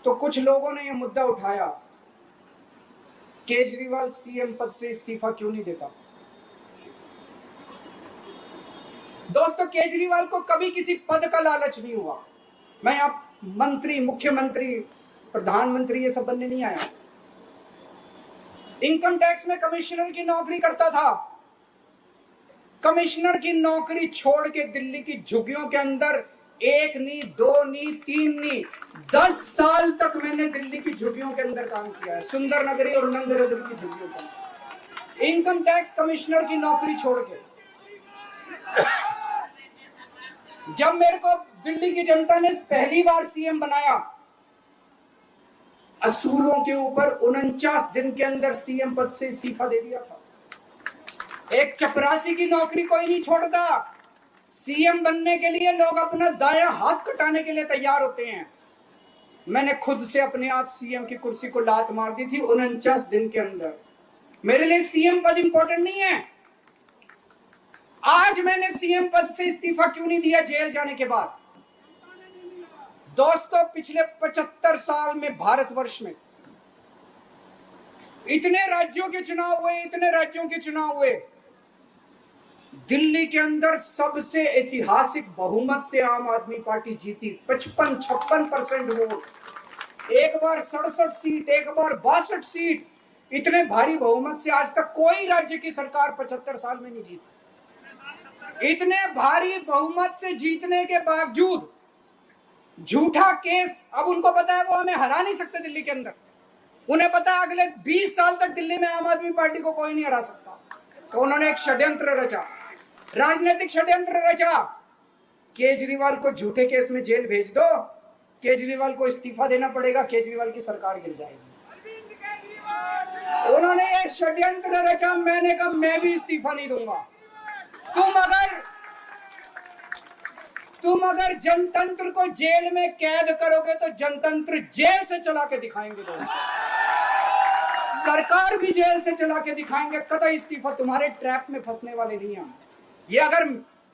तो कुछ लोगों ने यह मुद्दा उठाया, केजरीवाल सीएम पद से इस्तीफा क्यों नहीं देता। दोस्तों, केजरीवाल को कभी किसी पद का लालच नहीं हुआ। मैं आप मंत्री, मुख्यमंत्री, प्रधानमंत्री ये सब बनने नहीं आया। इनकम टैक्स में कमिश्नर की नौकरी करता था। कमिश्नर की नौकरी छोड़ के दिल्ली की झुग्गियों के अंदर 1 नहीं, 2 नहीं, 3 नहीं, 10 साल तक मैंने दिल्ली की झुग्गियों के अंदर काम किया है, सुंदर नगरी और नंदनगर की झुग्गियों के अंदर। इनकम टैक्स कमिश्नर की नौकरी छोड़ के जब मेरे को दिल्ली की जनता ने पहली बार सीएम बनाया, असूलों के ऊपर 49 दिन के अंदर सीएम पद से इस्तीफा दे दिया था। एक चपरासी की नौकरी कोई नहीं छोड़ता। सीएम बनने के लिए लोग अपना दायां हाथ कटाने के लिए तैयार होते हैं। मैंने खुद से अपने आप सीएम की कुर्सी को लात मार दी थी 49 दिन के अंदर। मेरे लिए सीएम पद इंपॉर्टेंट नहीं है। आज मैंने सीएम पद से इस्तीफा क्यों नहीं दिया जेल जाने के बाद। दोस्तों, पिछले 75 साल में भारतवर्ष में इतने राज्यों के चुनाव हुए, दिल्ली के अंदर सबसे ऐतिहासिक बहुमत से आम आदमी पार्टी जीती। 55-56% वोट, एक बार 67 सीट, एक बार 62 सीट। इतने भारी बहुमत से आज तक कोई राज्य की सरकार 75 साल में नहीं जीती। इतने भारी बहुमत से जीतने के बावजूद झूठा केस, अब उनको पता है वो हमें हरा नहीं सकते दिल्ली के अंदर। उन्हें पता है अगले 20 साल तक दिल्ली में आम आदमी पार्टी को कोई नहीं हरा सकता। तो उन्होंने एक षड्यंत्र रचा, राजनीतिक षड्यंत्र रचा। केजरीवाल को झूठे केस में जेल भेज दो, केजरीवाल को इस्तीफा देना पड़ेगा, केजरीवाल की सरकार गिर जाएगी। उन्होंने एक षड्यंत्र रचा। मैंने कहा मैं भी इस्तीफा नहीं दूंगा। तुम अगर जनतंत्र को जेल में कैद करोगे तो जनतंत्र जेल से चला के दिखाएंगे। दोस्तों, सरकार भी जेल से चला के दिखाएंगे। कतई इस्तीफा तुम्हारे ट्रैप में फंसने वाले नहीं हैं। ये अगर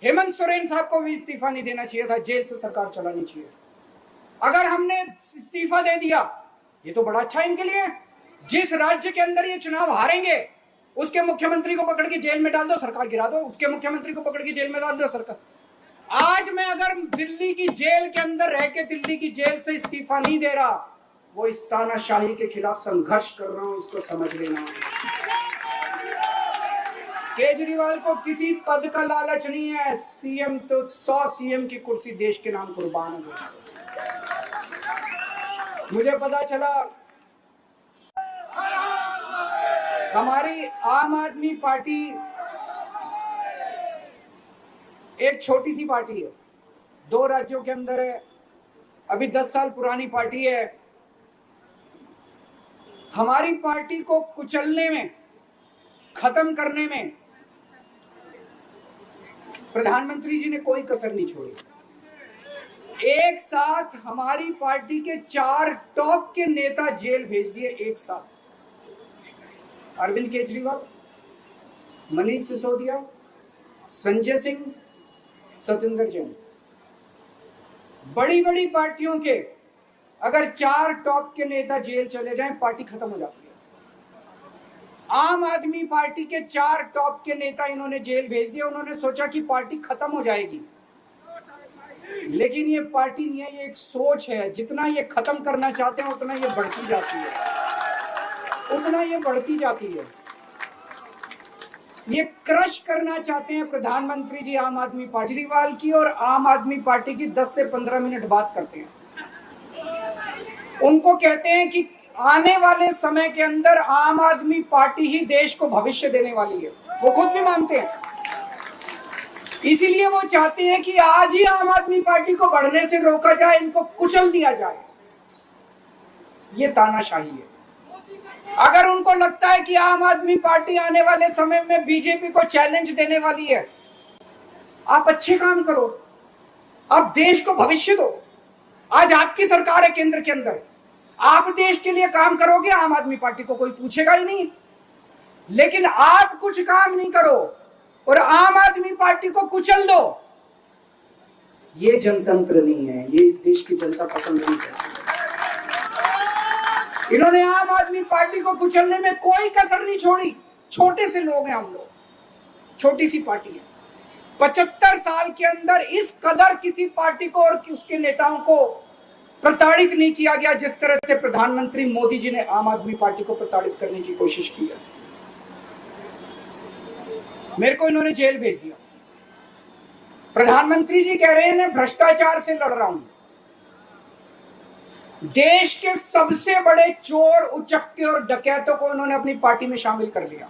हेमंत सोरेन साहब को भी इस्तीफा नहीं देना चाहिए था, जेल से सरकार चलानी चाहिए। अगर हमने इस्तीफा दे दिया, ये तो बड़ा अच्छा इनके लिए। जिस राज्य के अंदर ये चुनाव हारेंगे उसके मुख्यमंत्री को पकड़ के जेल में डाल दो, सरकार गिरा दो। उसके मुख्यमंत्री को पकड़ के जेल में डाल दो, सरकार। आज मैं अगर दिल्ली की जेल के अंदर रह के दिल्ली की जेल से इस्तीफा नहीं दे रहा, वो इस तानाशाही के खिलाफ संघर्ष कर रहा हूं, इसको समझ लेना। केजरीवाल को किसी पद का लालच नहीं है। सीएम तो 100 सीएम की कुर्सी देश के नाम कुर्बान हो गई। मुझे पता चला हमारी आम आदमी पार्टी एक छोटी सी पार्टी है, 2 राज्यों के अंदर है, अभी 10 साल पुरानी पार्टी है। हमारी पार्टी को कुचलने में, खत्म करने में प्रधानमंत्री जी ने कोई कसर नहीं छोड़ी। एक साथ हमारी पार्टी के 4 टॉप के नेता जेल भेज दिए एक साथ। अरविंद केजरीवाल, मनीष सिसोदिया, संजय सिंह, सतेंद्र जैन। बड़ी बड़ी पार्टियों के अगर 4 टॉप के नेता जेल चले जाएं, पार्टी खत्म हो जाती है। आम आदमी पार्टी के 4 टॉप के नेता इन्होंने जेल भेज दिया। उन्होंने सोचा कि पार्टी खत्म हो जाएगी, लेकिन ये पार्टी नहीं है, ये एक सोच है। जितना ये खत्म करना चाहते हैं उतना ये बढ़ती जाती है, ये क्रश करना चाहते हैं प्रधानमंत्री जी आम आदमी पार्टी। केजरीवाल की और आम आदमी पार्टी की 10 से 15 मिनट बात करते हैं। उनको कहते हैं कि आने वाले समय के अंदर आम आदमी पार्टी ही देश को भविष्य देने वाली है। वो खुद भी मानते हैं। इसीलिए वो चाहते हैं कि आज ही आम आदमी पार्टी को बढ़ने से रोका जाए, इनको कुचल दिया जाए। ये तानाशाही है। अगर उनको लगता है कि आम आदमी पार्टी आने वाले समय में बीजेपी को चैलेंज देने वाली है, आप अच्छे काम करो, आप देश को भविष्य दो। आज आपकी सरकार है केंद्र के अंदर, आप देश के लिए काम करोगे, आम आदमी पार्टी को कोई पूछेगा ही नहीं। लेकिन आप कुछ काम नहीं करो और आम आदमी पार्टी को कुचल दो, ये जनतंत्र नहीं है। ये इस देश की जनता पसंद नहीं करती। इन्होंने आम आदमी पार्टी को कुचलने में कोई कसर नहीं छोड़ी। छोटे से लोग हैं हम लोग, छोटी सी पार्टी है। 75 साल के अंदर इस कदर किसी पार्टी को और उसके नेताओं को प्रताड़ित नहीं किया गया जिस तरह से प्रधानमंत्री मोदी जी ने आम आदमी पार्टी को प्रताड़ित करने की कोशिश की है। मेरे को इन्होंने जेल भेज दिया। प्रधानमंत्री जी कह रहे हैं मैं भ्रष्टाचार से लड़ रहा हूं। देश के सबसे बड़े चोर, उचक्के और डकैतों को इन्होंने अपनी पार्टी में शामिल कर लिया।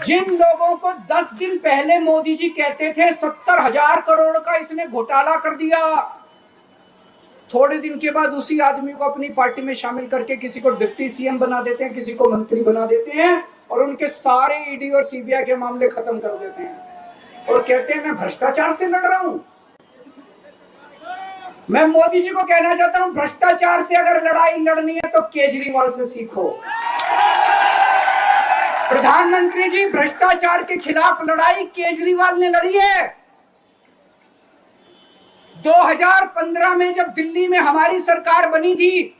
जिन लोगों को 10 दिन पहले मोदी जी कहते थे 70,000 करोड़ का इसने घोटाला कर दिया, थोड़े दिन के बाद उसी आदमी को अपनी पार्टी में शामिल करके किसी को डिप्टी सीएम बना देते हैं, किसी को मंत्री बना देते हैं और उनके सारे ईडी और सीबीआई के मामले खत्म कर देते हैं और कहते हैं मैं भ्रष्टाचार से लड़ रहा हूं। मैं मोदी जी को कहना चाहता हूं, भ्रष्टाचार से अगर लड़ाई लड़नी है तो केजरीवाल से सीखो। प्रधानमंत्री जी, भ्रष्टाचार के खिलाफ लड़ाई केजरीवाल ने लड़ी है। 2015 में जब दिल्ली में हमारी सरकार बनी थी,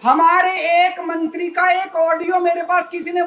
हमारे एक मंत्री का एक ऑडियो मेरे पास किसी ने